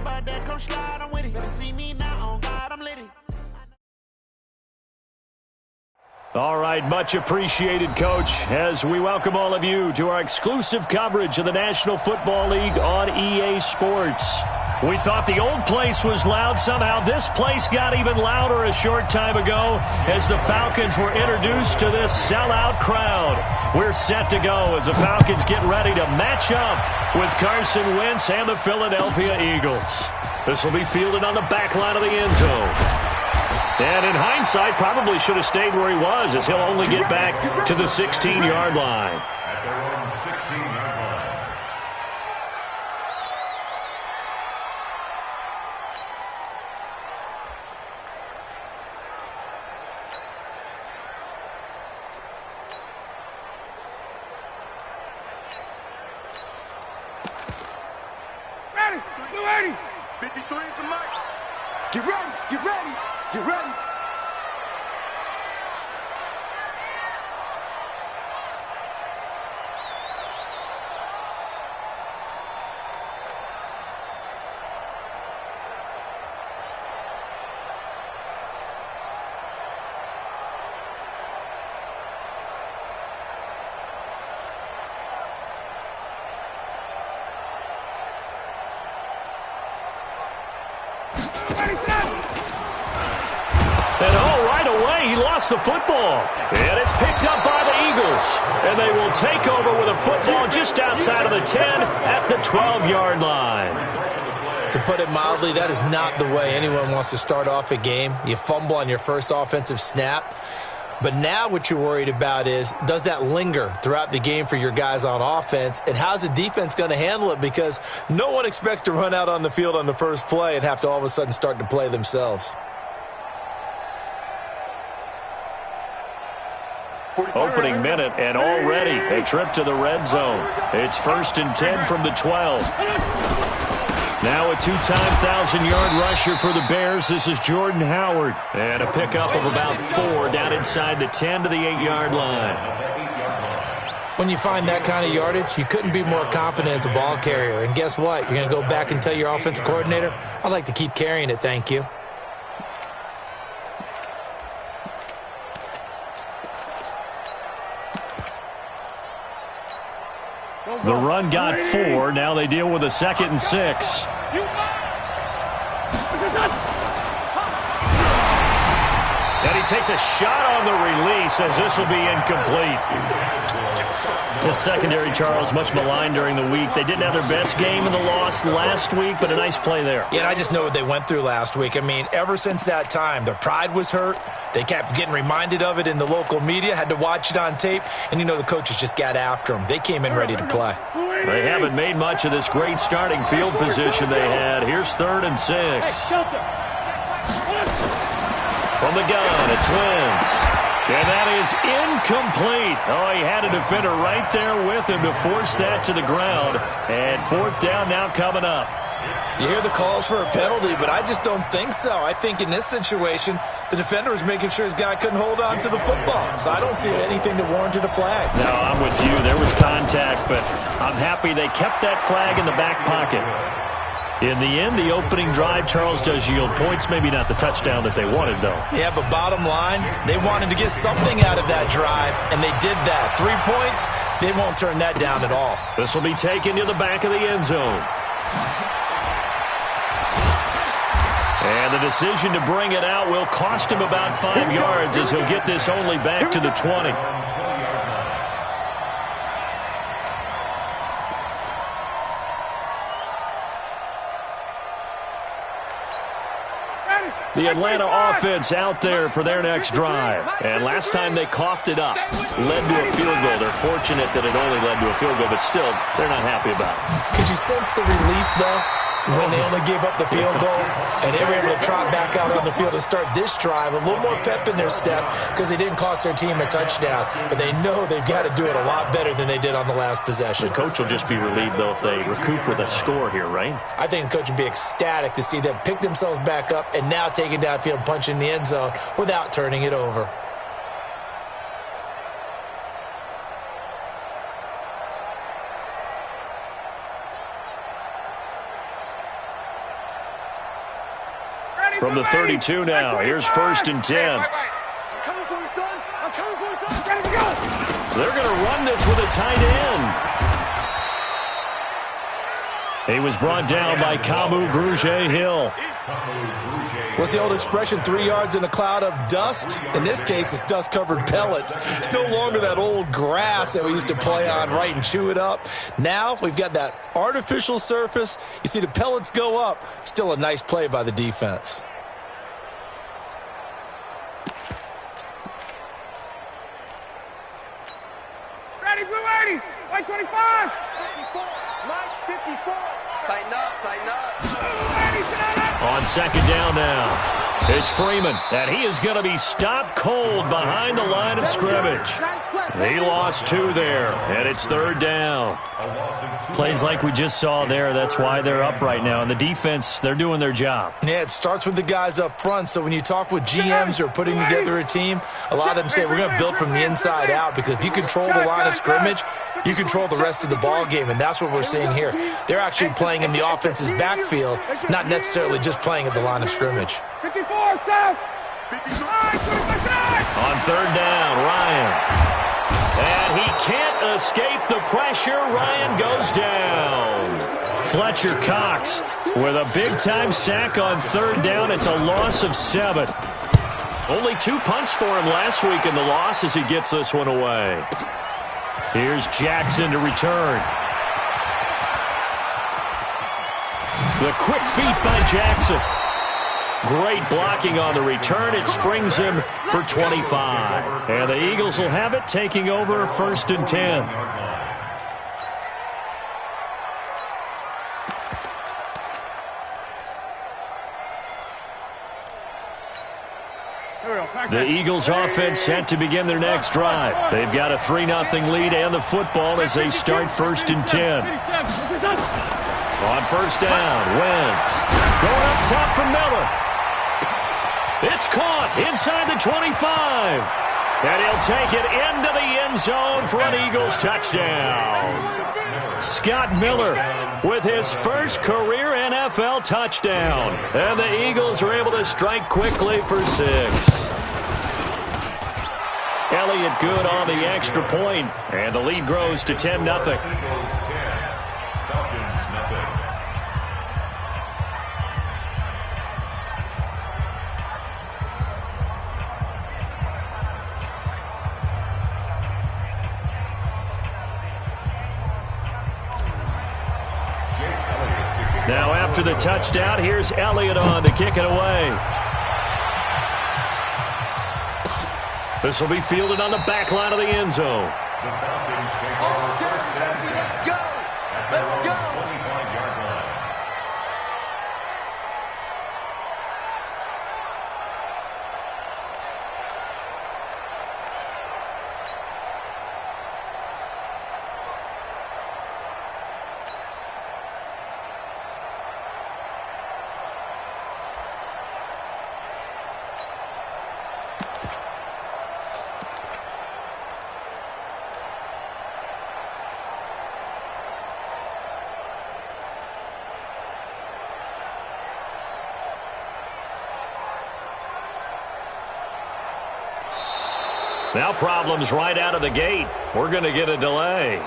about that? Come slide, I'm with it. Better see me now, on God, I'm litty. All right, much appreciated, Coach, as we welcome all of you to our exclusive coverage of the National Football League on EA Sports. We thought the old place was loud. Somehow this place got even louder a short time ago as the Falcons were introduced to this sellout crowd. We're set to go as the Falcons get ready to match up with Carson Wentz and the Philadelphia Eagles. This will be fielded on the back line of the end zone. And in hindsight, probably should have stayed where he was, as he'll only get back to the 16-yard line. At their own 16-yard line. Ready, get ready. 53 is the mic. Get ready, get ready, get ready. And right away, he lost the football. And it's picked up by the Eagles. And they will take over with a football just outside of the 10 at the 12-yard line. To put it mildly, that is not the way anyone wants to start off a game. You fumble on your first offensive snap. But now what you're worried about is, does that linger throughout the game for your guys on offense? And how's the defense going to handle it? Because no one expects to run out on the field on the first play and have to all of a sudden start to play themselves. Opening minute, and already a trip to the red zone. It's 1st and 10 from the 12. Now a two-time 1,000-yard rusher for the Bears. This is Jordan Howard. And a pickup of about 4 down inside the 10 to the 8-yard line. When you find that kind of yardage, you couldn't be more confident as a ball carrier. And guess what? You're going to go back and tell your offensive coordinator, I'd like to keep carrying it, thank you. The run got 4. Now they deal with a 2nd and 6. And he takes a shot on the release as this will be incomplete. The secondary, Charles, much maligned during the week. They didn't have their best game in the loss last week, but a nice play there. Yeah, and I just know what they went through last week. I mean, ever since that time, their pride was hurt. They kept getting reminded of it in the local media, had to watch it on tape, and you know the coaches just got after them. They came in ready to play. They haven't made much of this great starting field position they had. Here's 3rd and 6. From the gun, it's Wentz. And that is incomplete. Oh, he had a defender right there with him to force that to the ground. And 4th down now coming up. You hear the calls for a penalty, but I just don't think so. I think in this situation, the defender was making sure his guy couldn't hold on to the football. So I don't see anything to warrant a flag. No, I'm with you. There was contact, but I'm happy they kept that flag in the back pocket. In the end, the opening drive, Charles, does yield points. Maybe not the touchdown that they wanted, though. Yeah, but bottom line, they wanted to get something out of that drive, and they did that. 3 points, they won't turn that down at all. This will be taken to the back of the end zone. And the decision to bring it out will cost him about 5 yards as he'll get this only back to the 20. The Atlanta offense out there for their next drive. And last time they coughed it up, led to a field goal. They're fortunate that it only led to a field goal, but still, they're not happy about it. Could you sense the relief, though, when they only gave up the field goal and they were able to trot back out on the field and start this drive? A little more pep in their step because they didn't cost their team a touchdown, but they know they've got to do it a lot better than they did on the last possession. The coach will just be relieved, though, if they recoup with a score here, right? I think the coach would be ecstatic to see them pick themselves back up and now take it downfield and punch in the end zone without turning it over. from the 32 now. Here's 1st and 10. I'm coming for you, son. I'm coming for you, son. Ready to go. They're going to run this with a tight end. He was brought down by Kamu Grugier-Hill. What's the old expression, 3 yards in a cloud of dust? In this case, it's dust-covered pellets. It's no longer that old grass that we used to play on, right, and chew it up. Now we've got that artificial surface. You see the pellets go up. Still a nice play by the defense. Ready, blue 80. White 25. 54. Mike, 54. Tighten up, tighten up. On 2nd down now, it's Freeman, and he is going to be stopped cold behind the line of scrimmage. He lost 2 there, and it's 3rd down. Plays like we just saw there, that's why they're up right now. And the defense, they're doing their job. Yeah, it starts with the guys up front. So when you talk with GMs who are putting together a team, a lot of them say we're going to build from the inside out, because if you control the line of scrimmage, you control the rest of the ball game, and that's what we're seeing here. They're actually playing in the offense's backfield, not necessarily just playing at the line of scrimmage. 54, south. On 3rd down, Ryan. And he can't escape the pressure. Ryan goes down. Fletcher Cox with a big-time sack on 3rd down. It's a loss of 7. Only 2 punts for him last week in the loss as he gets this one away. Here's Jackson to return. The quick feet by Jackson. Great blocking on the return. It springs him for 25. And the Eagles will have it, taking over 1st and 10. The Eagles offense set to begin their next drive. They've got a 3-0 lead and the football as they start 1st and 10. On 1st down, Wentz going up top for Miller. It's caught inside the 25. And he'll take it into the end zone for an Eagles touchdown. Scott Miller with his first career NFL touchdown. And the Eagles are able to strike quickly for 6. Elliott good on the extra point, and the lead grows to 10-0. Now after the touchdown, here's Elliott on to kick it away. This will be fielded on the back line of the end zone. The Falcons take over 1st and 10 at their own 25-yard line. Now problems right out of the gate. We're going to get a delay.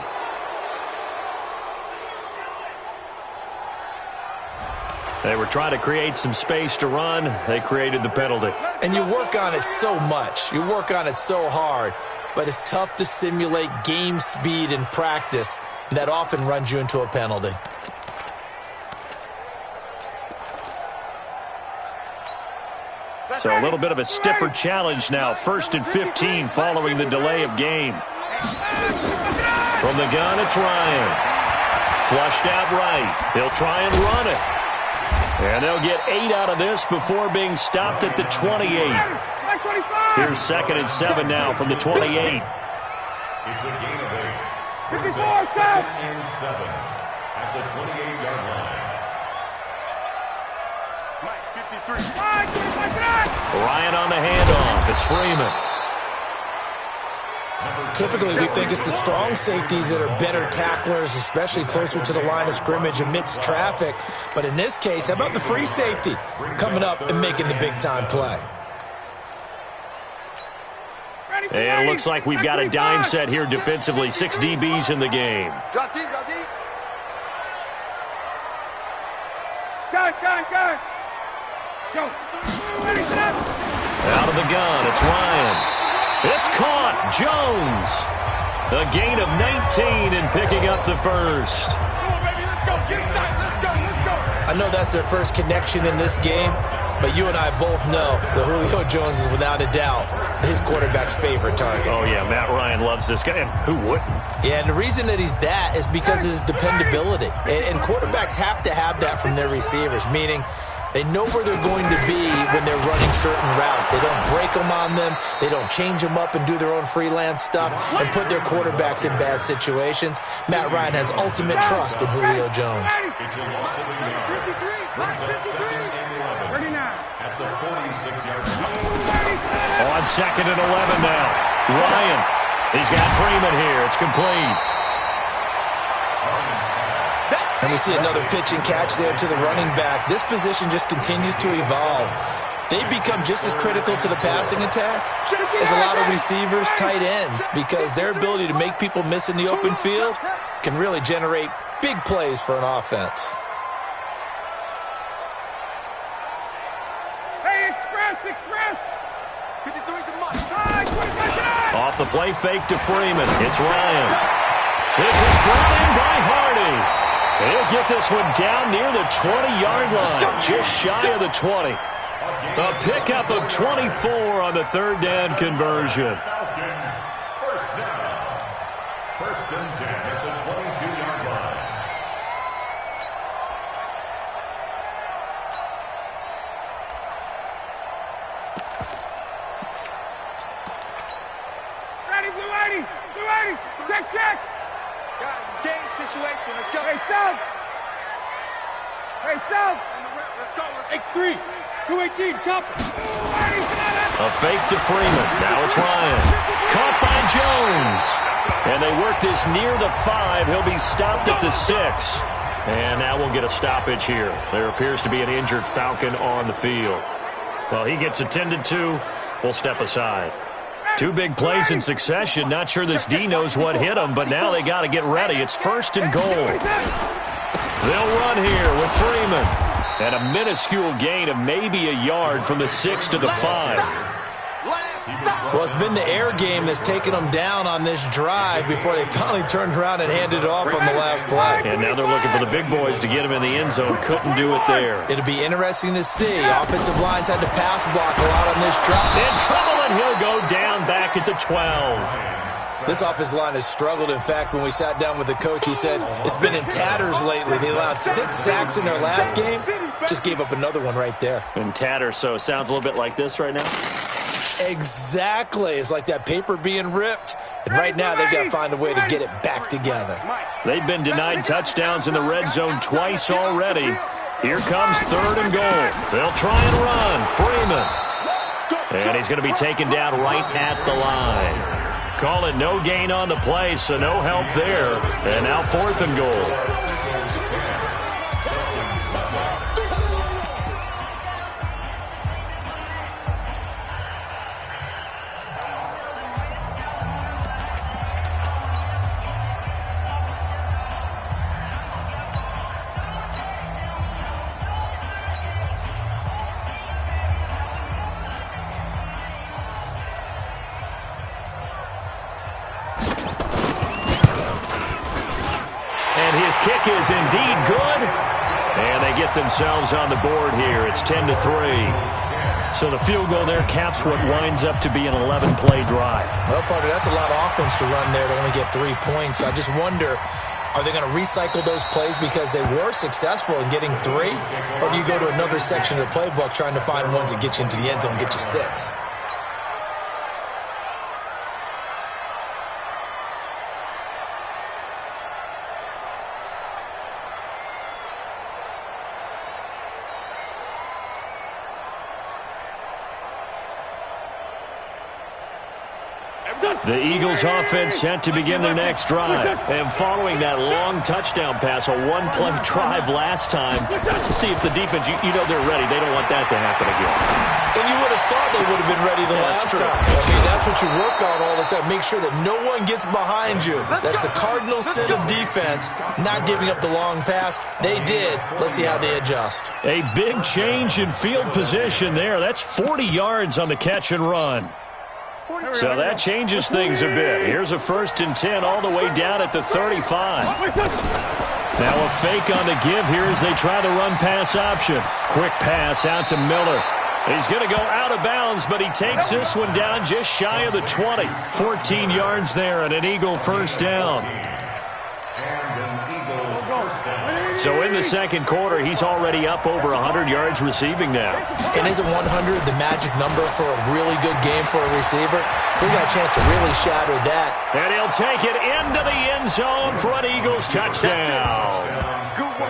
They were trying to create some space to run. They created the penalty. And you work on it so much. You work on it so hard. But it's tough to simulate game speed in practice. And that often runs you into a penalty. So a little bit of a stiffer challenge now. 1st and 15 following the delay of game. From the gun, it's Ryan. Flushed out right. He'll try and run it. And they'll get 8 out of this before being stopped at the 28. Here's 2nd and 7 now from the 28. It's a gain of 8. 2nd and 7 at the 28-yard line. Ryan on the handoff. It's Freeman. Number typically we think it's the strong safeties that are better tacklers, especially closer to the line of scrimmage amidst traffic. But in this case, how about the free safety coming up and making the big-time play? And it looks like we've got a dime set here defensively. 6 DBs in the game. Drop deep, drop deep. Gun. Go. Ready, set up. Out of the gun, it's Ryan. It's caught. Jones. A gain of 19 and picking up the first. Come on, baby, let's go. Get inside. Let's go. I know that's their first connection in this game, but you and I both know that Julio Jones is without a doubt his quarterback's favorite target. Oh, yeah, Matt Ryan loves this guy. And who wouldn't? Yeah, and the reason that he's that is because of his dependability. And quarterbacks have to have that from their receivers, meaning they know where they're going to be when they're running certain routes. They don't break them on them. They don't change them up and do their own freelance stuff and put their quarterbacks in bad situations. Matt Ryan has ultimate trust in Julio Jones. It's a loss of a yard. 53. 39. At the 46-yard line. On 2nd and 11 now. Ryan. He's got Freeman here. It's complete. And we see another pitch and catch there to the running back. This position just continues to evolve. They become just as critical to the passing attack as a lot of receivers, tight ends, because their ability to make people miss in the open field can really generate big plays for an offense. Hey, express. 53's the mark. Off the play fake to Freeman. It's Ryan. This is brought in by Hardy. He'll get this one down near the 20-yard line, just shy of the 20. A pickup of 24 on the 3rd down conversion. First down. 1st and 10 at the 22-yard line. Ready, blue 80. Check. Guys, it's game situation. Let's go. Hey, South. Let's go. X3. 218, chopper. A fake to Freeman. Now it's Ryan. Caught by Jones. And they work this near the 5. He'll be stopped at the 6. And now we'll get a stoppage here. There appears to be an injured Falcon on the field. Well, he gets attended to. We'll step aside. 2 big plays in succession. Not sure this D knows what hit him, but now they got to get ready. It's 1st and goal. They'll run here with Freeman. And a minuscule gain of maybe a yard from the 6 to the 5. Well, it's been the air game that's taken them down on this drive before they finally turned around and handed it off on the last play. And now they're looking for the big boys to get him in the end zone. Couldn't do it there. It'll be interesting to see. Offensive lines had to pass block a lot on this drive. In trouble, and he'll go down back at the 12. This offensive line has struggled. In fact, when we sat down with the coach, he said it's been in tatters lately. They allowed 6 sacks in their last game. Just gave up another one right there. In tatters, so it sounds a little bit like this right now. Exactly. It's like that paper being ripped. And right now, they've got to find a way to get it back together. They've been denied touchdowns in the red zone twice already. Here comes 3rd and goal. They'll try and run. Freeman. And he's going to be taken down right at the line. Call it no gain on the play, so no help there. And now 4th and goal. Kick is indeed good, and they get themselves on the board here. It's 10-3. So the field goal there caps what winds up to be an 11-play drive. Well, partner, that's a lot of offense to run there to only get 3 points. I just wonder, are they going to recycle those plays because they were successful in getting 3? Or do you go to another section of the playbook trying to find ones that get you into the end zone and get you 6? The Eagles offense set to begin their next drive. And following that long touchdown pass, a one-play drive last time, to see if the defense, you know they're ready. They don't want that to happen again. And you would have thought they would have been ready the last time. I mean, that's what you work on all the time. Make sure that no one gets behind you. That's the cardinal sin of defense, not giving up the long pass. They did. Let's see how they adjust. A big change in field position there. That's 40 yards on the catch and run. So that changes things a bit. Here's a 1st and 10 all the way down at the 35. Now a fake on the give here as they try the run-pass option. Quick pass out to Miller. He's going to go out of bounds, but he takes this one down just shy of the 20. 14 yards there and an Eagle first down. So in the second quarter, he's already up over 100 yards receiving now. And isn't 100 the magic number for a really good game for a receiver? So he got a chance to really shatter that. And he'll take it into the end zone for an Eagles touchdown.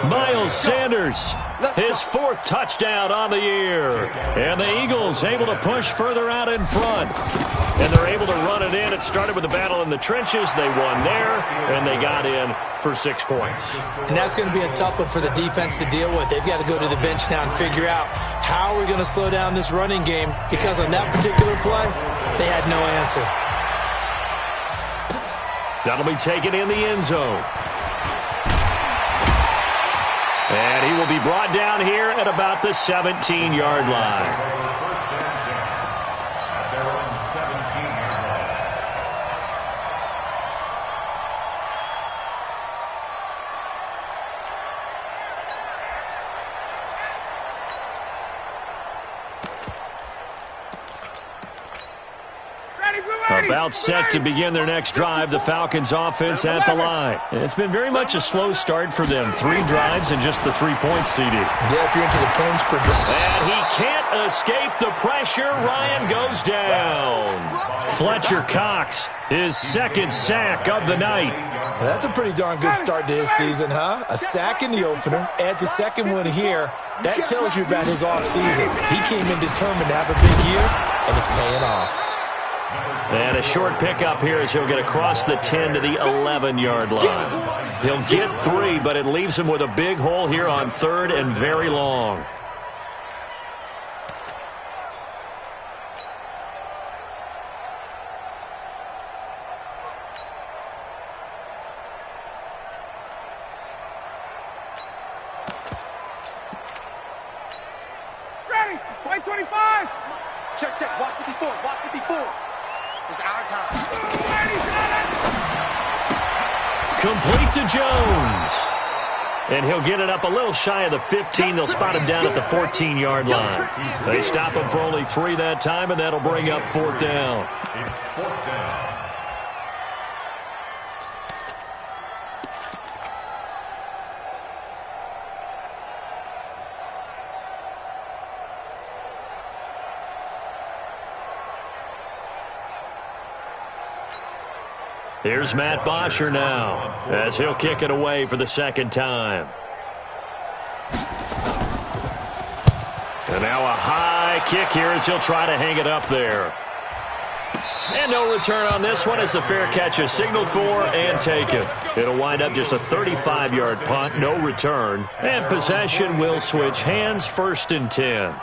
Miles Sanders, his 4th touchdown on the year. And the Eagles able to push further out in front. And they're able to run it in. It started with a battle in the trenches. They won there, and they got in for 6 points. And that's going to be a tough one for the defense to deal with. They've got to go to the bench now and figure out how we're going to slow down this running game, because on that particular play, they had no answer. That'll be taken in the end zone. And he will be brought down here at about the 17-yard line. About set to begin their next drive, the Falcons offense at the line. And it's been very much a slow start for them. 3 drives and just the 3 points, CD. Yeah, if you're into the points per drive. And he can't escape the pressure. Ryan goes down. Fletcher Cox, his 2nd sack of the night. Well, that's a pretty darn good start to his season, huh? A sack in the opener, adds a 2nd one here. That tells you about his offseason. He came in determined to have a big year, and it's paying off. And a short pickup here as he'll get across the 10 to the 11-yard line. He'll get 3, but it leaves him with a big hole here on 3rd and very long. Ready, play 25. Check, watch 54, watch 54. It's our time. Complete to Jones. And he'll get it up a little shy of the 15. They'll spot him down at the 14-yard line. They stop him for only 3 that time, and that'll bring up 4th down. It's 4th down. Here's Matt Bosher now as he'll kick it away for the 2nd time. And now a high kick here as he'll try to hang it up there. And no return on this one as the fair catch is signaled for and taken. It'll wind up just a 35-yard punt, no return. And possession will switch hands, 1st and 10.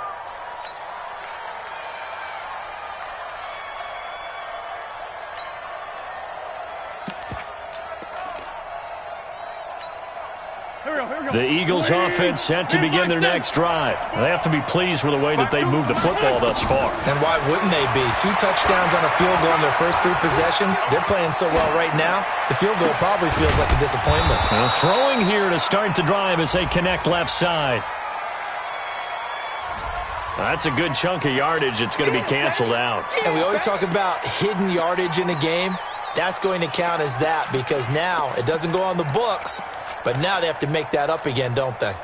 The Eagles offense set to begin their next drive. They have to be pleased with the way that they moved the football thus far. And why wouldn't they be? 2 touchdowns on a field goal in their first 3 possessions. They're playing so well right now, the field goal probably feels like a disappointment. Throwing here to start the drive as they connect left side. That's a good chunk of yardage. It's going to be canceled out. And we always talk about hidden yardage in a game. That's going to count as that because now it doesn't go on the books, but now they have to make that up again, don't they?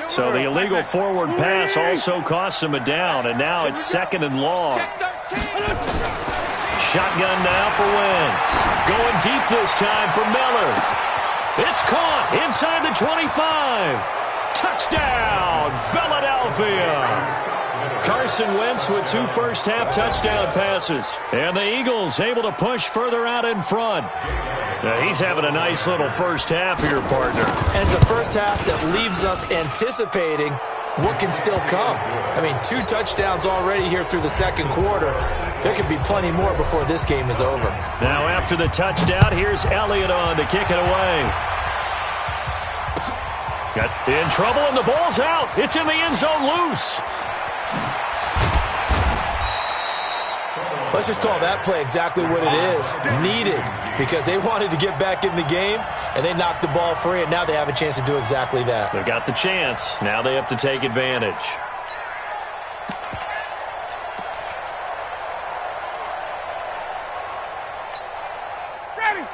So the illegal forward pass also costs him a down, and now it's 2nd and long. Shotgun now for Wentz. Going deep this time for Miller. It's caught inside the 25. Touchdown, Philadelphia. Carson Wentz with 2 first-half touchdown passes. And the Eagles able to push further out in front. Now, he's having a nice little first half here, partner. And it's a first half that leaves us anticipating what can still come. I mean, 2 touchdowns already here through the second quarter. There could be plenty more before this game is over. Now, after the touchdown, here's Elliott on to kick it away. Got in trouble, and the ball's out. It's in the end zone loose. Let's just call that play exactly what it is. Needed, because they wanted to get back in the game, and they knocked the ball free, and now they have a chance to do exactly that. They've got the chance. Now they have to take advantage.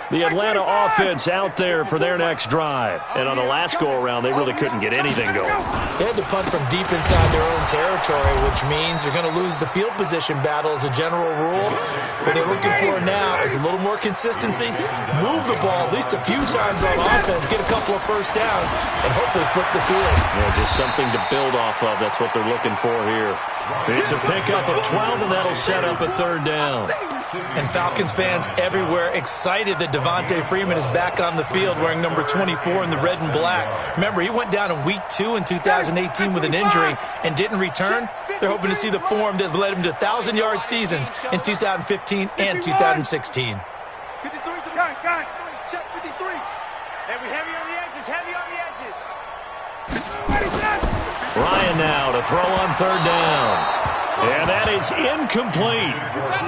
The Atlanta offense out there for their next drive. And on the last go-around, they really couldn't get anything going. They had to punt from deep inside their own territory, which means they're going to lose the field position battle as a general rule. What they're looking for now is a little more consistency, move the ball at least a few times on offense, get a couple of first downs, and hopefully flip the field. Yeah, just something to build off of. That's what they're looking for here. It's a pickup of 12, and that'll set up a third down. And Falcons fans everywhere excited that Devontae Freeman is back on the field wearing number 24 in the red and black. Remember, he went down in week 2 in 2018 with an injury and didn't return. They're hoping to see the form that led him to 1,000-yard seasons in 2015 and 2016. 53, got it. Check 53. And we heavy on the edges, Ryan now to throw on third down. And that is incomplete.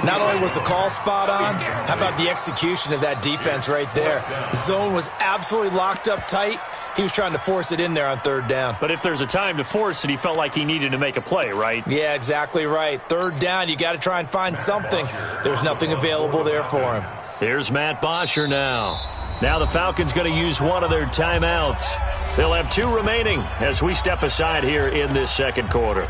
Not only was the call spot on, how about the execution of that defense right there? The zone was absolutely locked up tight. He was trying to force it in there on third down. But if there's a time to force it, he felt like he needed to make a play, right? Yeah, exactly right. Third down, you got to try and find something. There's nothing available there for him. Here's Matt Bosher now. Now the Falcons going to use one of their timeouts. They'll have 2 remaining as we step aside here in this second quarter.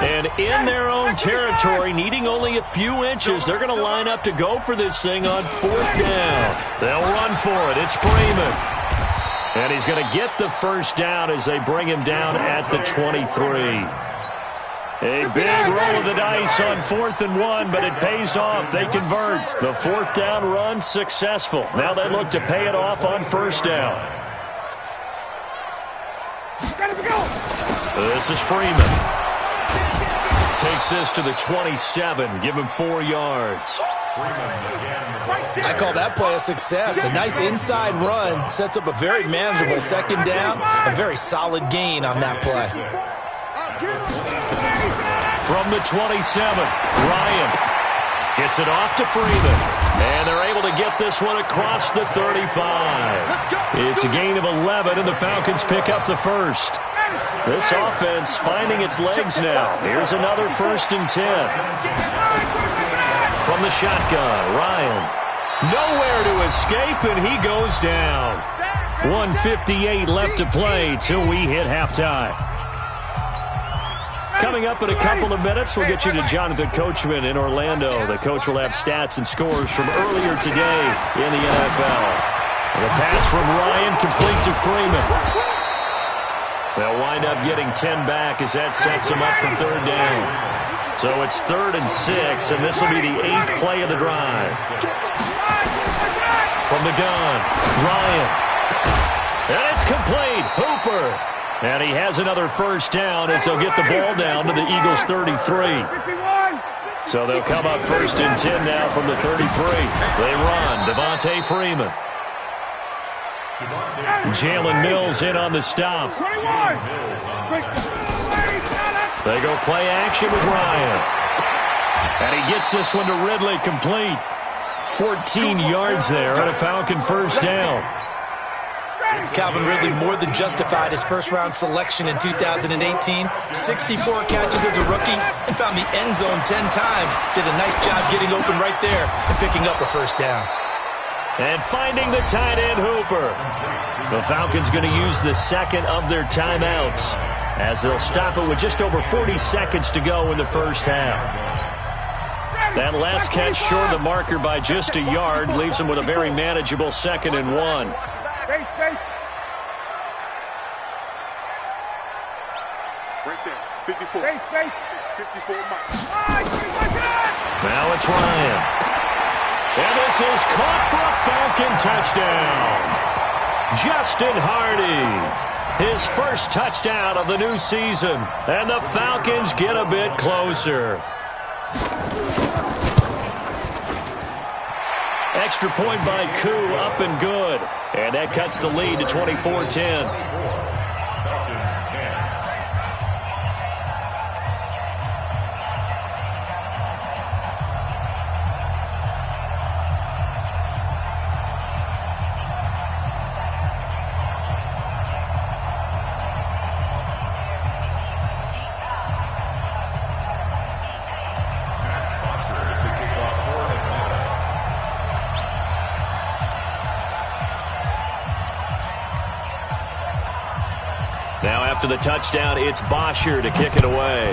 And in their own territory, needing only a few inches, they're going to line up to go for this thing on 4th down. They'll run for it. It's Freeman. And he's going to get the first down as they bring him down at the 23. A big roll of the dice on 4th and 1, but it pays off. They convert. The 4th down run successful. Now they look to pay it off on 1st down. This is Freeman. Takes this to the 27. Give him 4 yards. I call that play a success. A nice inside run sets up a very manageable 2nd down. A very solid gain on that play. From the 27, Ryan gets it off to Freeman. And they're able to get this one across the 35. It's a gain of 11, and the Falcons pick up the first. This offense finding its legs now. Here's another 1st and 10. From the shotgun, Ryan. Nowhere to escape, and he goes down. 1:58 left to play till we hit halftime. Coming up in a couple of minutes, we'll get you to Jonathan Coachman in Orlando. The coach will have stats and scores from earlier today in the NFL. The pass from Ryan complete to Freeman. They'll wind up getting 10 back as that sets them up for 3rd down. So it's 3rd and 6, and this will be the 8th play of the drive. From the gun, Ryan. And it's complete. Hooper. And he has another first down as they'll get the ball down to the Eagles' 33. So they'll come up 1st and 10 now from the 33. They run. Devontae Freeman. Jalen Mills in on the stop. They go play action with Ryan. And he gets this one to Ridley complete. 14 yards there on a Falcon first down. Calvin Ridley more than justified his first-round selection in 2018. 64 catches as a rookie and found the end zone 10 times. Did a nice job getting open right there and picking up a first down. And finding the tight end, Hooper. The Falcons going to use the 2nd of their timeouts as they'll stop it with just over 40 seconds to go in the first half. That last catch short of the marker by just a yard leaves them with a very manageable 2nd and 1. Right there. 54. Space. 54 Mike. Now it's Ryan. And this is caught for a Falcon touchdown. Justin Hardy, his first touchdown of the new season. And the Falcons get a bit closer. Extra point by Koo, up and good. And that cuts the lead to 24-10. Now after the touchdown, it's Bosher to kick it away.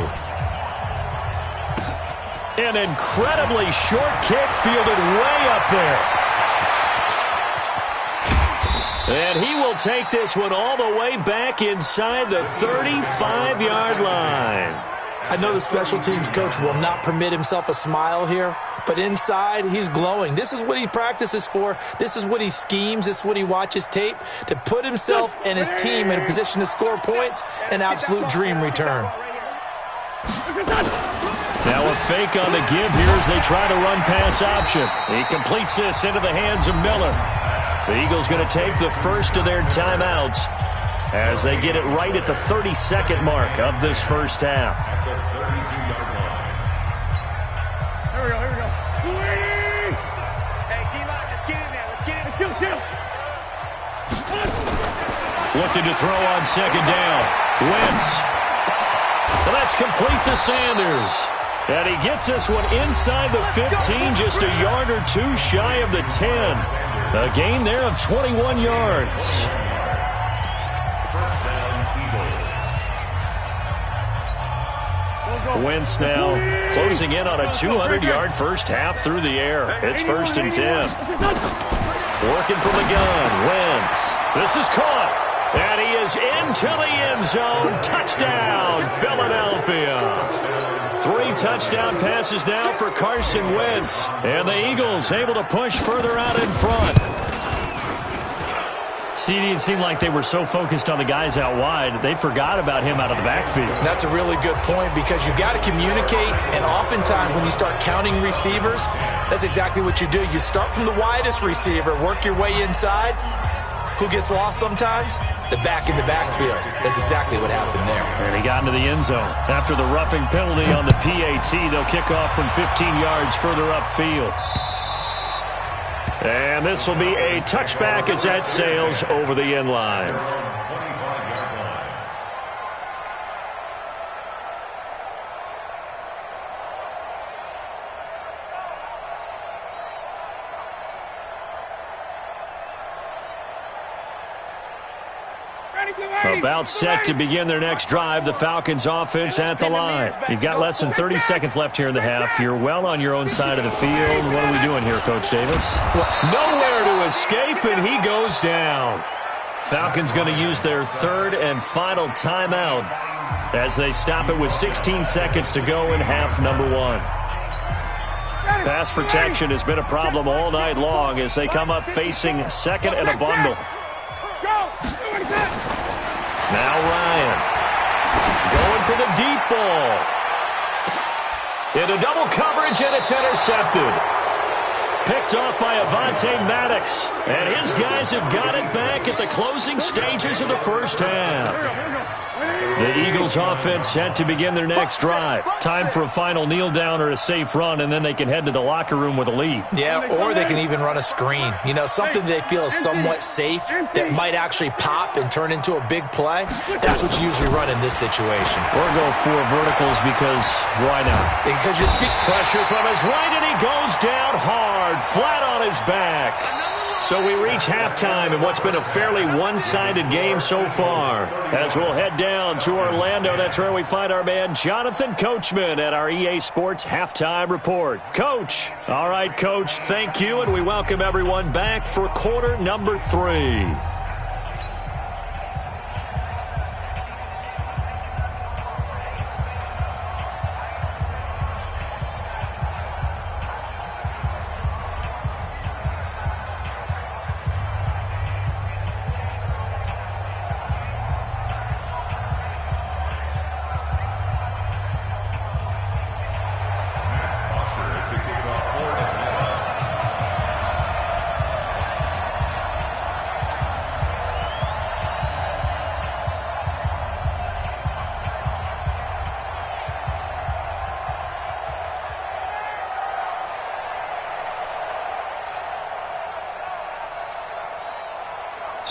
An incredibly short kick fielded way up there. And he will take this one all the way back inside the 35-yard line. I know the special teams coach will not permit himself a smile here, but inside, he's glowing. This is what he practices for. This is what he schemes. This is what he watches tape to put himself and his team in a position to score points. An absolute dream return. Now a fake on the give here as they try to run pass option. He completes this into the hands of Miller. The Eagles going to take the first of their timeouts as they get it right at the 32nd mark of this first half. Here we go. Hey, D-line, let's get in there. Let's get in there. Kill. Looking to throw on second down. Wentz. And that's complete to Sanders. And he gets this one inside the 15, just a yard or two shy of the 10. A gain there of 21 yards. Wentz now closing in on a 200-yard first half through the air. It's 1st and 10. Working from the gun. Wentz. This is caught. And he is into the end zone. Touchdown, Philadelphia. 3 touchdown passes now for Carson Wentz. And the Eagles able to push further out in front. CD, it seemed like they were so focused on the guys out wide, they forgot about him out of the backfield. That's a really good point because you got to communicate, and oftentimes when you start counting receivers, that's exactly what you do. You start from the widest receiver, work your way inside. Who gets lost sometimes? The back in the backfield. That's exactly what happened there. And he got into the end zone. After the roughing penalty on the PAT, they'll kick off from 15 yards further upfield. And this will be a touchback as that sails over the end line. About set to begin their next drive, the Falcons offense at the line. You've got less than 30 seconds left here in the half. You're well on your own side of the field. What are we doing here, Coach Davis? Nowhere to escape, and he goes down. Falcons going to use their 3rd and final timeout as they stop it with 16 seconds to go in half number 1. Pass protection has been a problem all night long as they come up facing 2nd and a bundle. Now Ryan going for the deep ball. Into double coverage, and it's intercepted. Picked off by Avonte Maddox. And his guys have got it back at the closing stages of the first half. The Eagles offense set to begin their next drive. Time for a final kneel down or a safe run, and then they can head to the locker room with a lead. Yeah, or they can even run a screen. You know, something they feel is somewhat safe that might actually pop and turn into a big play. That's what you usually run in this situation. Or go 4 verticals because why not? Because your feet pressure from his right, and he goes down hard, flat on his back. So we reach halftime in what's been a fairly one-sided game so far. As we'll head down to Orlando, that's where we find our man Jonathan Coachman at our EA Sports Halftime Report. Coach. All right, Coach, thank you, and we welcome everyone back for quarter number 3.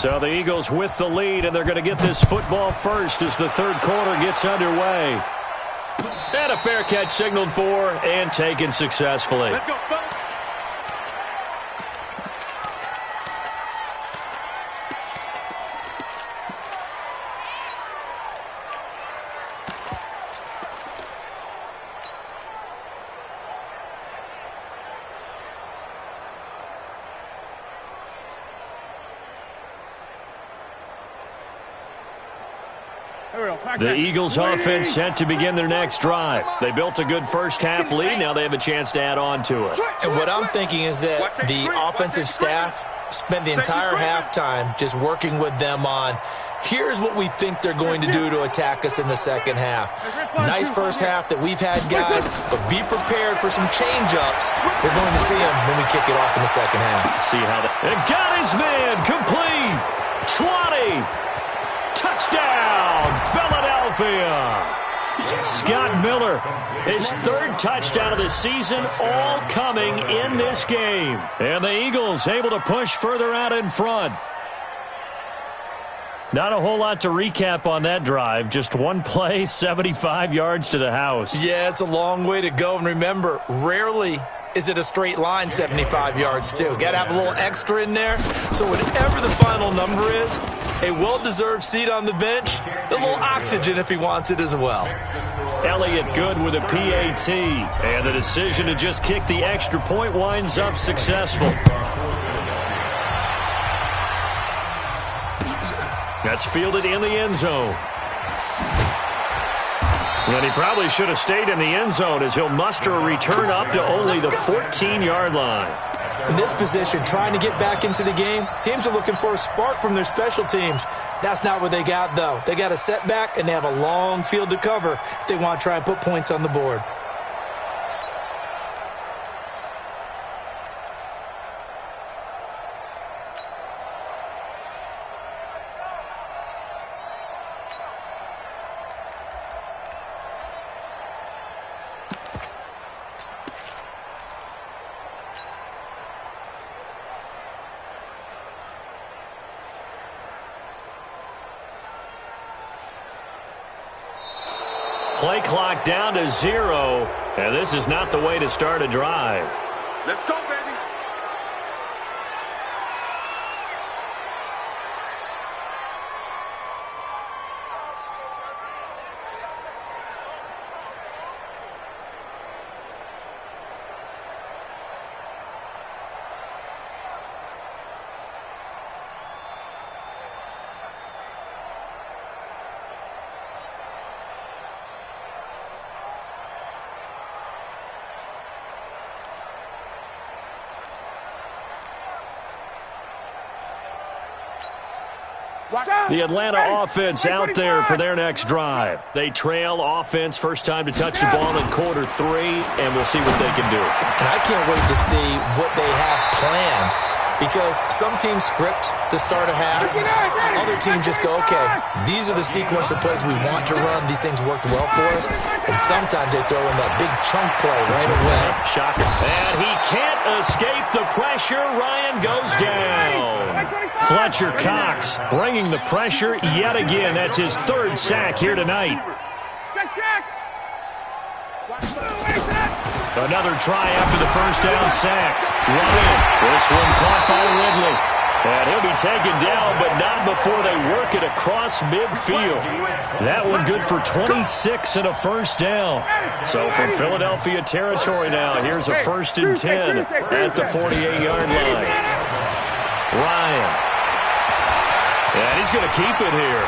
So the Eagles with the lead, and they're going to get this football first as the third quarter gets underway. And a fair catch signaled for and taken successfully. Let's go, fellas. The Eagles offense set to begin their next drive. They built a good first half lead. Now they have a chance to add on to it. And what I'm thinking is that the offensive staff spent the entire halftime just working with them on, here's what we think they're going to do to attack us in the second half. Nice first half that we've had, guys, but be prepared for some change-ups. We're going to see them when we kick it off in the second half. See how that... And got his man complete. 20. Touchdown, Philadelphia. Scott Miller, his third touchdown of the season, all coming in this game. And the Eagles able to push further out in front. Not a whole lot to recap on that drive. Just one play, 75 yards to the house. Yeah, it's a long way to go. And remember, rarely is it a straight line 75 yards, too. Got to have a little extra in there. So whatever the final number is, a well-deserved seat on the bench, a little oxygen if he wants it as well. Elliott good with a PAT. And the decision to just kick the extra point winds up successful. That's fielded in the end zone. And he probably should have stayed in the end zone as he'll muster a return up to only the 14-yard line. In this position, trying to get back into the game, teams are looking for a spark from their special teams. That's not what they got, though. They got a setback, and they have a long field to cover if they want to try and put points on the board. Play clock down to 0, and this is not the way to start a drive. Let's go, baby. The Atlanta offense out there for their next drive. They trail offense first time to touch the ball in quarter 3, and we'll see what they can do. And I can't wait to see what they have planned, because some teams script to start a half. Other teams just go, okay, these are the sequence of plays we want to run. These things worked well for us. And sometimes they throw in that big chunk play right away. Shocker. And he can't escape the pressure. Ryan goes down. Fletcher Cox bringing the pressure yet again. That's his third sack here tonight. Another try after the first down sack. Ryan, this one caught by Ridley. And he'll be taken down, but not before they work it across midfield. That one good for 26 and a first down. So from Philadelphia territory now, here's a 1st and 10 at the 48-yard line. Ryan. And he's going to keep it here.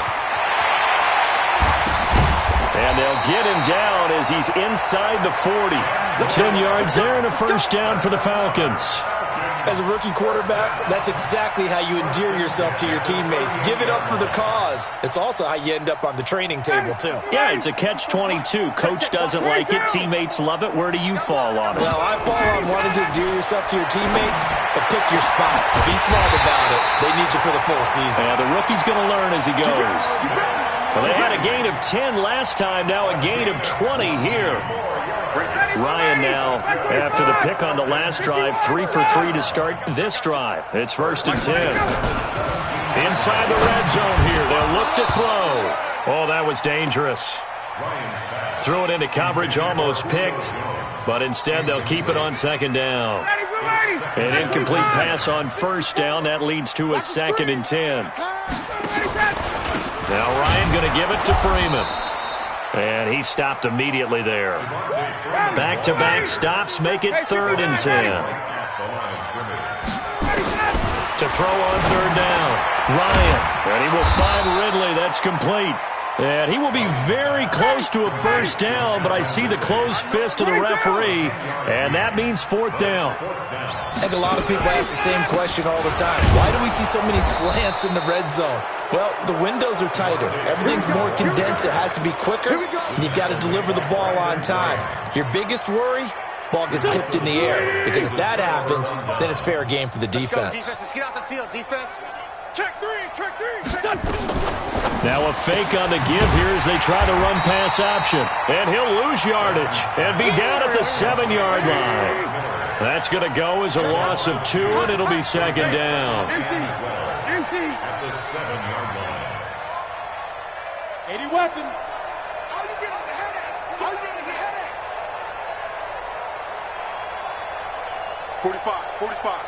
And they'll get him down as he's inside the 40. 10 yards there and a first down for the Falcons. As a rookie quarterback, that's exactly how you endear yourself to your teammates. Give it up for the cause. It's also how you end up on the training table, too. Yeah, it's a catch-22. Coach doesn't like it. Teammates love it. Where do you fall on it? Well, I fall on wanting to endear yourself to your teammates, but pick your spots. Be smart about it. They need you for the full season. Yeah, the rookie's going to learn as he goes. Well, they had a gain of 10 last time, now a gain of 20 here. Ryan now, after the pick on the last drive, 3 for 3 to start this drive. It's 1st and 10. Inside the red zone here, they'll look to throw. Oh, that was dangerous. Threw it into coverage, almost picked, but instead they'll keep it on 2nd down. An incomplete pass on 1st down. That leads to a 2nd and 10. Now Ryan going to give it to Freeman. And he stopped immediately there. Back-to-back stops make it 3rd and 10. To throw on 3rd down. Ryan. And he will find Ridley. That's complete. And he will be very close to a 1st down, but I see the closed fist of the referee, and that means 4th down. I think a lot of people ask the same question all the time. Why do we see so many slants in the red zone? Well, the windows are tighter. Everything's more condensed. It has to be quicker, and you've got to deliver the ball on time. Your biggest worry? Ball gets tipped in the air, because if that happens, then it's fair game for the defense. Let's get out the field, defense. Check 3, check 3. Now a fake on the give here as they try to run pass option. And he'll lose yardage and be down at the 7-yard line. That's going to go as a loss of 2, and it'll be 2nd down. At the 7-yard line. 80 weapon. How you getting the headache? How you getting the headache? 45, 45.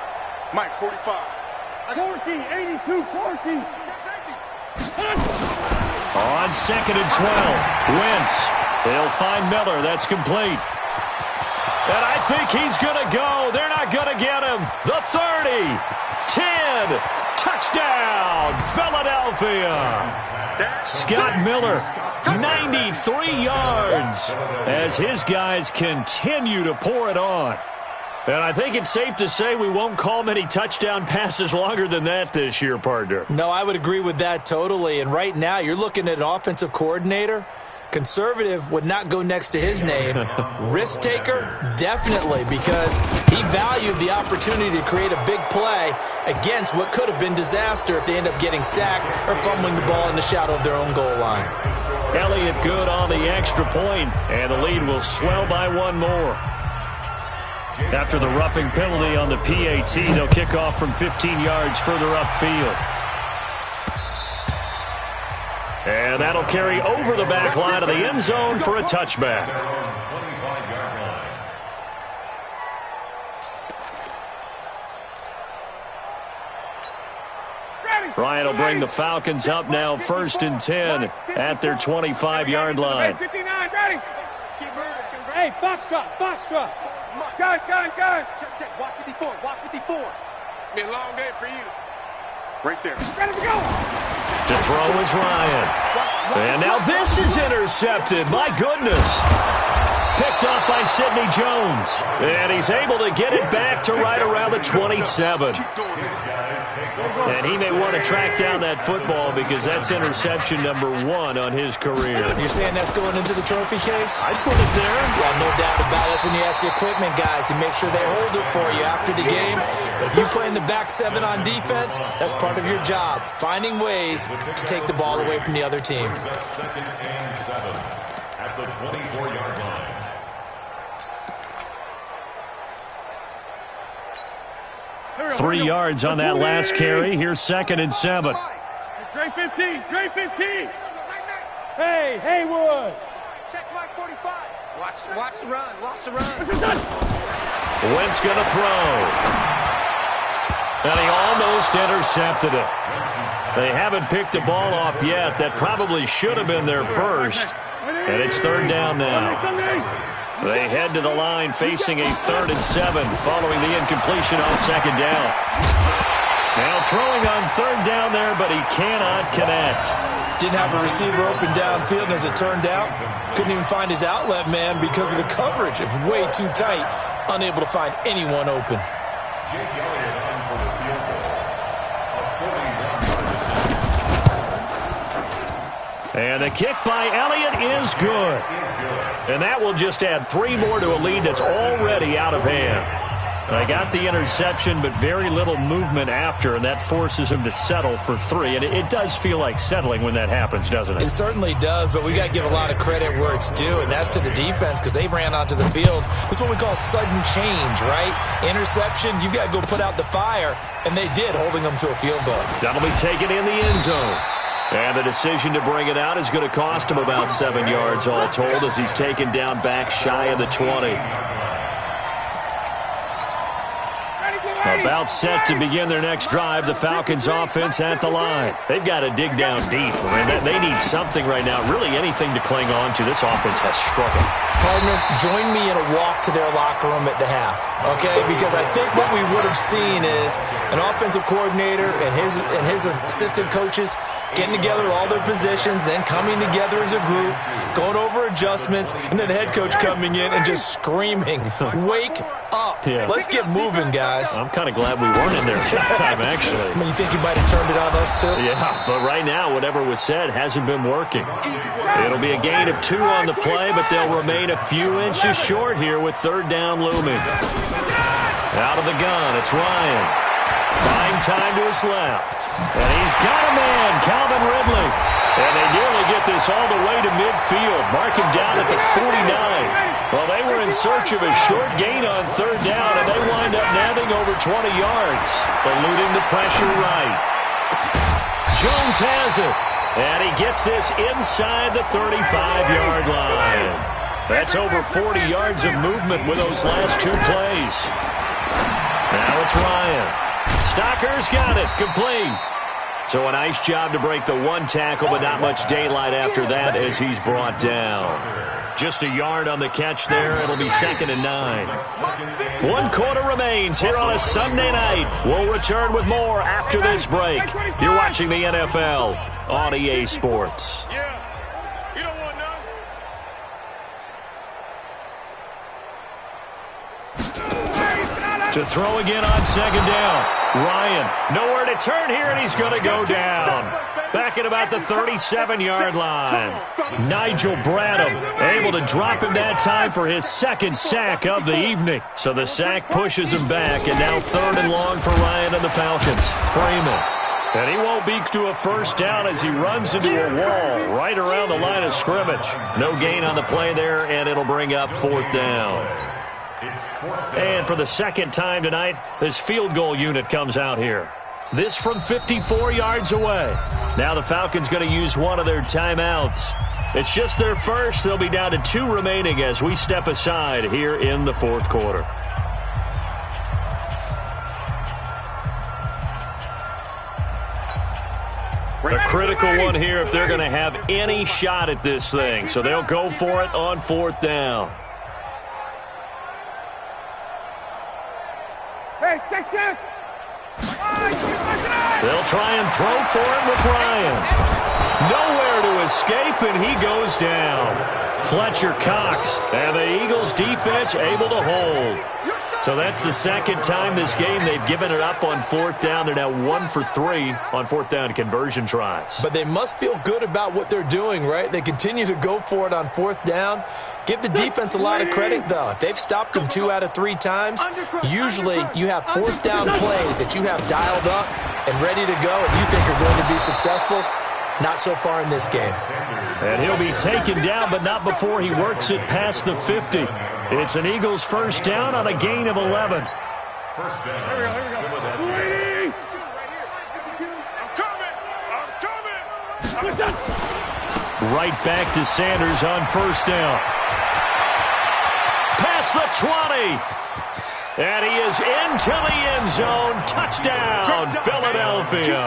Mike, 45. 14, 82, 14. On 2nd and 12, Wentz. They'll find Miller. That's complete. And I think he's going to go. They're not going to get him. The 30, 10, touchdown, Philadelphia. Scott Miller, 93 yards as his guys continue to pour it on. And I think it's safe to say we won't call many touchdown passes longer than that this year, partner. No, I would agree with that totally. And right now, you're looking at an offensive coordinator. Conservative would not go next to his name. Risk taker, definitely, because he valued the opportunity to create a big play against what could have been disaster if they end up getting sacked or fumbling the ball in the shadow of their own goal line. Elliott good on the extra point, and the lead will swell by 1 more. After the roughing penalty on the PAT, they'll kick off from 15 yards further upfield. And that'll carry over the back line of the end zone for a touchback. Ryan will bring the Falcons up now 1st and 10 at their 25-yard line. 59, ready. Hey, Foxtrot. Gun. Check. Watch 54. It's been a long day for you. Right there. Ready to go. To throw is Ryan. And now this is intercepted. My goodness. Picked off by Sidney Jones. And he's able to get it back to right around the 27. And he may want to track down that football because that's interception number 1 on his career. You're saying that's going into the trophy case? I'd put it there. Yeah, no doubt about it. That's when you ask the equipment guys to make sure they hold it for you after the game. But if you play in the back 7 on defense, that's part of your job, finding ways to take the ball away from the other team. 2nd and 7 at the 24-yard line. Three yards on that last carry. Here's 2nd and 7. Dre 15. Hey, Haywood. Check Mike 45. Watch the run. Wentz going to throw. And he almost intercepted it. They haven't picked a ball off yet. That probably should have been their first. And it's 3rd down now. They head to the line facing a 3rd and 7 following the incompletion on 2nd down. Now throwing on 3rd down there, but he cannot connect. Didn't have a receiver open downfield, and as it turned out, couldn't even find his outlet man because of the coverage. It was way too tight, unable to find anyone open. Jake Elliott on for the field goal. And the kick by Elliott is good. And that will just add 3 more to a lead that's already out of hand. They got the interception, but very little movement after, and that forces him to settle for 3. And it does feel like settling when that happens, doesn't it? It certainly does, but we got to give a lot of credit where it's due, and that's to the defense because they ran onto the field. This is what we call sudden change, right? Interception, you've got to go put out the fire, and they did, holding them to a field goal. That'll be taken in the end zone. And the decision to bring it out is going to cost him about 7 yards all told as he's taken down back shy of the 20. About set to begin their next drive, the Falcons offense at the line. They've got to dig down deep. I mean, they need something right now, really anything to cling on to. This offense has struggled. Partner, join me in a walk to their locker room at the half, okay? Because I think what we would have seen is an offensive coordinator and his assistant coaches getting together with all their positions, then coming together as a group, going over adjustments, and then the head coach coming in and just screaming, wake up. Yeah. Let's get moving, guys. I'm kind of glad we weren't in there that time, actually. I mean, you think he might have turned it on us, too? Yeah, but right now, whatever was said hasn't been working. It'll be a gain of 2 on the play, but they'll remain a few inches short here with 3rd down looming. Out of the gun, it's Ryan. Buying time to his left. And he's got a man, Calvin Ridley. And they nearly get this all the way to midfield. Mark him down at the 49. Well, they were in search of a short gain on 3rd down, and they wind up nabbing over 20 yards, eluding the pressure right. Jones has it, and he gets this inside the 35-yard line. That's over 40 yards of movement with those last 2 plays. Now it's Ryan. Stocker's got it, complete. So a nice job to break the 1 tackle, but not much daylight after that as he's brought down. Just a yard on the catch there. It'll be 2nd and 9. 1 quarter remains here on a Sunday night. We'll return with more after this break. You're watching the NFL on EA Sports. To throw again on 2nd down. Ryan, nowhere to turn here, and he's going to go down. Back at about the 37-yard line. Nigel Bradham able to drop him that time for his 2nd sack of the evening. So the sack pushes him back, and now 3rd and long for Ryan and the Falcons. Freeman. And he won't be to a 1st down as he runs into a wall right around the line of scrimmage. No gain on the play there, and it'll bring up 4th down. And for the 2nd time tonight, this field goal unit comes out here. This from 54 yards away. Now the Falcons going to use one of their timeouts. It's just their first. They'll be down to 2 remaining as we step aside here in the 4th quarter. A critical one here if they're going to have any shot at this thing. So they'll go for it on 4th down. Hey, check. They'll try and throw for it with Ryan. Nowhere to escape, and he goes down. Fletcher Cox, and the Eagles' defense able to hold. So that's the 2nd time this game they've given it up on 4th down. They're now 1 for 3 on 4th down conversion tries. But they must feel good about what they're doing, right? They continue to go for it on 4th down. Give the defense a lot of credit, though. They've stopped them 2 out of 3 times. Usually you have 4th down plays that you have dialed up and ready to go and you think are going to be successful. Not so far in this game. And he'll be taken down, but not before he works it past the 50. It's an Eagles 1st down on a gain of 11. 1st down. Here we go. I'm coming. Right back to Sanders on 1st down. Past the 20. And he is into the end zone. Touchdown, Philadelphia.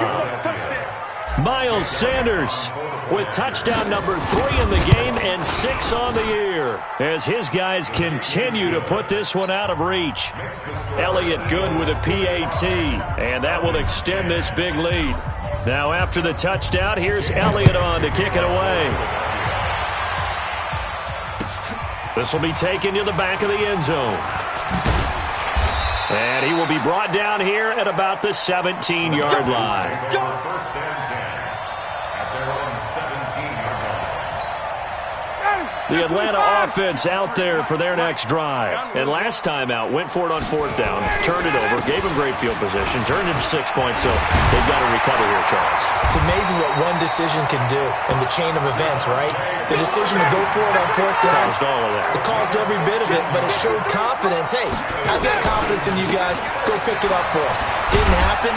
Miles Sanders with touchdown number 3 in the game and 6 on the year as his guys continue to put this one out of reach. Elliott Good with a PAT, and that will extend this big lead. Now after the touchdown, here's Elliott on to kick it away. This will be taken to the back of the end zone. And he will be brought down here at about the 17-yard line. 1st and 10 at their own 17-yard line. The Atlanta offense out there for their next drive. And last time out, went for it on 4th down, turned it over, gave them great field position, turned it to 6 points, so they've got to recover here, Charles. It's amazing what one decision can do in the chain of events, right? The decision to go for it on 4th down. Caused all of that. It caused every bit of it, but it showed confidence. Hey, I've got confidence in you guys. Go pick it up for them. Didn't happen.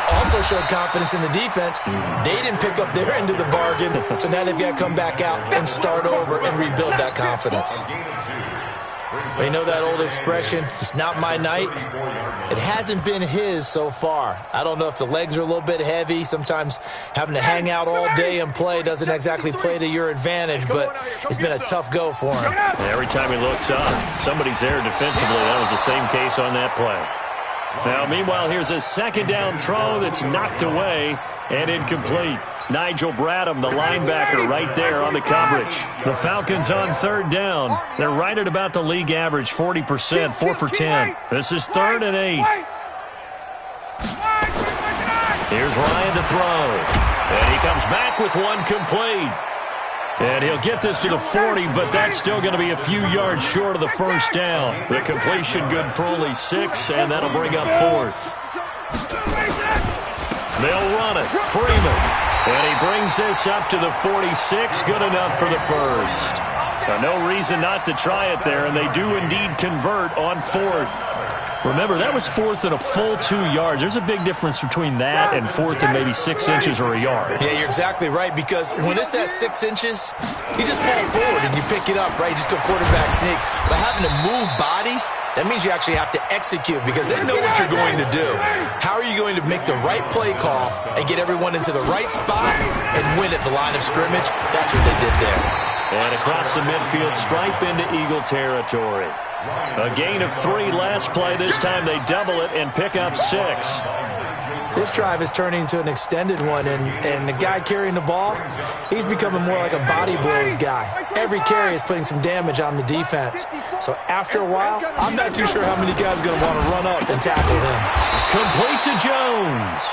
Also showed confidence in the defense. They didn't pick up their end of the bargain, so now they've got to come back out and start over and rebuild that confidence. You know that old expression, it's not my night? It hasn't been his so far. I don't know if the legs are a little bit heavy. Sometimes having to hang out all day and play doesn't exactly play to your advantage, but it's been a tough go for him. Every time he looks up, somebody's there defensively. That was the same case on that play. Now, meanwhile, here's a 2nd down throw that's knocked away and incomplete. Nigel Bradham, the linebacker, right there on the coverage. The Falcons on 3rd down. They're right at about the league average, 40%, 4 for 10. This is 3rd and 8. Here's Ryan to throw. And he comes back with one complete. And he'll get this to the 40, but that's still going to be a few yards short of the 1st down. The completion good for only 6, and that'll bring up 4th. They'll run it. Freeman. And he brings this up to the 46. Good enough for the 1st. No reason not to try it there, and they do indeed convert on 4th. Remember, that was 4th and a full 2 yards. There's a big difference between that and 4th and maybe 6 inches or a yard. Yeah, you're exactly right, because when it's at 6 inches, you just fall forward and you pick it up, right? You just go quarterback sneak. But having to move bodies, that means you actually have to execute because they know what you're going to do. How are you going to make the right play call and get everyone into the right spot and win at the line of scrimmage? That's what they did there. And across the midfield, stripe into Eagle territory. A gain of 3 last play. This time they double it and pick up 6. This drive is turning into an extended one, and the guy carrying the ball, he's becoming more like a body blows guy. Every carry is putting some damage on the defense. So after a while, I'm not too sure how many guys are going to want to run up and tackle him. Complete to Jones.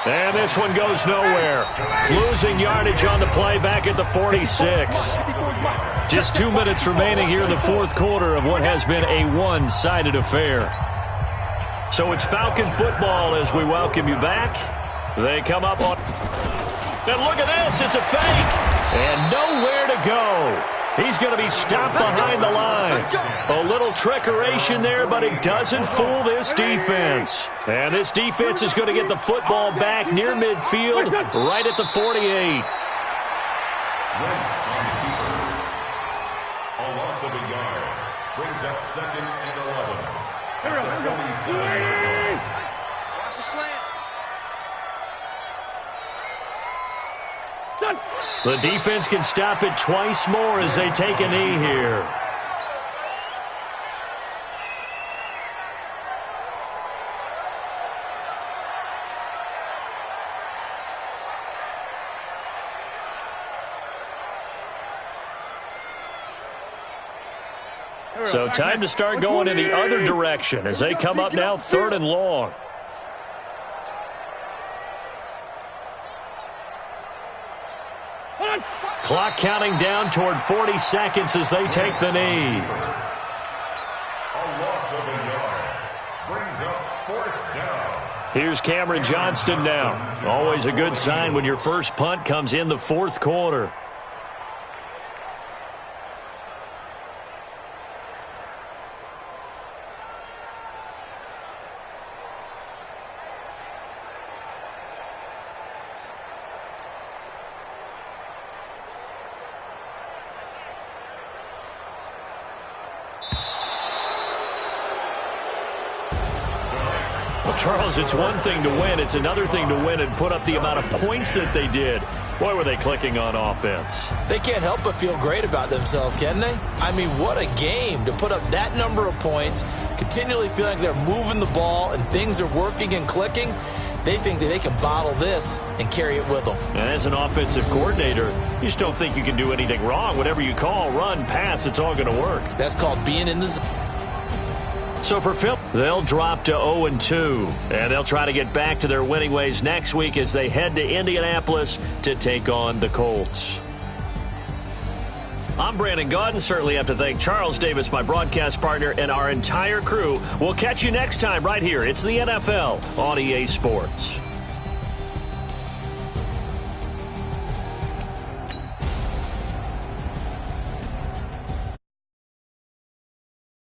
And this one goes nowhere. Losing yardage on the play back at the 46. Just 2 minutes remaining here in the 4th quarter of what has been a one-sided affair. So it's Falcon football as we welcome you back. They come up on... And look at this, it's a fake. And nowhere to go. He's going to be stopped behind the line. A little trickeration there, but it doesn't fool this defense. And this defense is going to get the football back near midfield, right at the 48. A loss of a yard brings up 2nd and 11. At the 47-yard line. Watch the slant. The defense can stop it twice more as they take a knee here. So time to start going in the other direction as they come up now 3rd and long. Clock counting down toward 40 seconds as they take the knee. A loss of a yard brings up 4th down. Here's Cameron Johnston now. Always a good sign when your first punt comes in the 4th quarter. Charles, it's one thing to win. It's another thing to win and put up the amount of points that they did. Boy, were they clicking on offense. They can't help but feel great about themselves, can they? I mean, what a game to put up that number of points, continually feeling like they're moving the ball and things are working and clicking. They think that they can bottle this and carry it with them. And as an offensive coordinator, you just don't think you can do anything wrong. Whatever you call, run, pass, it's all going to work. That's called being in the zone. So for Phil, they'll drop to 0-2, and they'll try to get back to their winning ways next week as they head to Indianapolis to take on the Colts. I'm Brandon Gaudin. Certainly have to thank Charles Davis, my broadcast partner, and our entire crew. We'll catch you next time right here. It's the NFL on EA Sports.